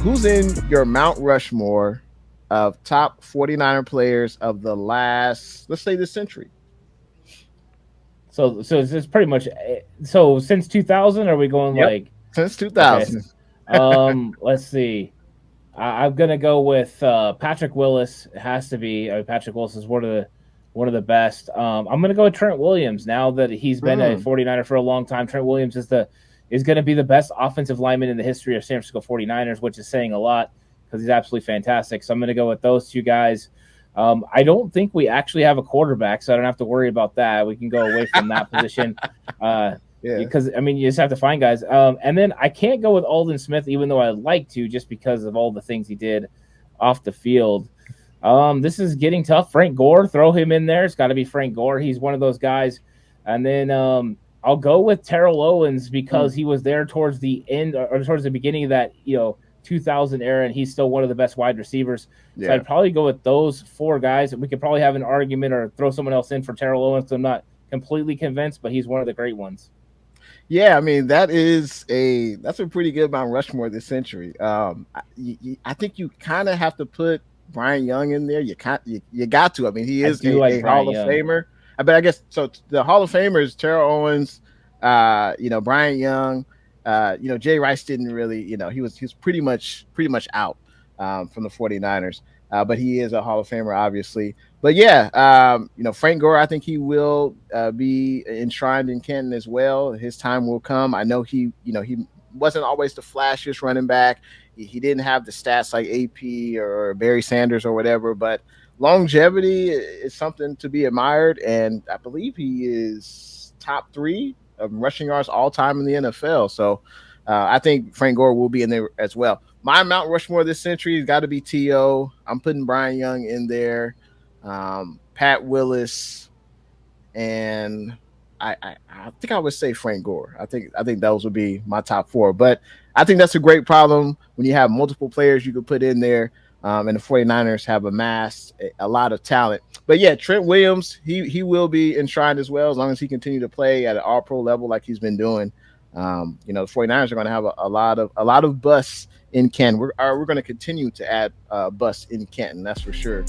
Who's in your Mount Rushmore of top 49er players of the last, let's say, this century? So it's pretty much so since 2000. Are we going Yep. like Since okay? 2000. Let's see. I'm gonna go with Patrick Willis. It has to be. Patrick Willis is one of the best. I'm gonna go with Trent Williams. Now that he's been a Mm, 49er for a long time, Trent Williams is going to be the best offensive lineman in the history of San Francisco 49ers, which is saying a lot because he's absolutely fantastic. So I'm going to go with those two guys. I don't think we actually have a quarterback, so I don't have to worry about that. We can go away from that position. yeah. Because I mean, you just have to find guys. And then I can't go with Aldon Smith, even though I'd like to, just because of all the things he did off the field. This is getting tough. Frank Gore, throw him in there. It's got to be Frank Gore. He's one of those guys. And then I'll go with Terrell Owens because he was there towards the end or towards the beginning of that 2000 era, and he's still one of the best wide receivers. Yeah. So I'd probably go with those four guys. We could probably have an argument or throw someone else in for Terrell Owens. So I'm not completely convinced, but he's one of the great ones. Yeah, I mean that's a pretty good Mount Rushmore this century. I think you kind of have to put Brian Young in there. You got to. I mean, he I is do a like Brian Hall of Young. Famer. But I guess so. The Hall of Famers: Terrell Owens, Brian Young. Jay Rice didn't really. He was pretty much out from the 49ers. But he is a Hall of Famer, obviously. But yeah, Frank Gore, I think he will be enshrined in Canton as well. His time will come. I know he wasn't always the flashiest running back. He didn't have the stats like AP or Barry Sanders or whatever, but longevity is something to be admired. And I believe he is top 3 of rushing yards all time in the NFL. So I think Frank Gore will be in there as well. My Mount Rushmore this century has got to be T.O. I'm putting Brian Young in there, Pat Willis, and I think I would say Frank Gore. I think those would be my top 4. But I think that's a great problem when you have multiple players you could put in there, and the 49ers have amassed a lot of talent. But yeah, Trent Williams, he will be enshrined as well as long as he continues to play at an all-pro level like he's been doing. The 49ers are going to have a lot of busts in Canton. We're going to continue to add busts in Canton, that's for sure.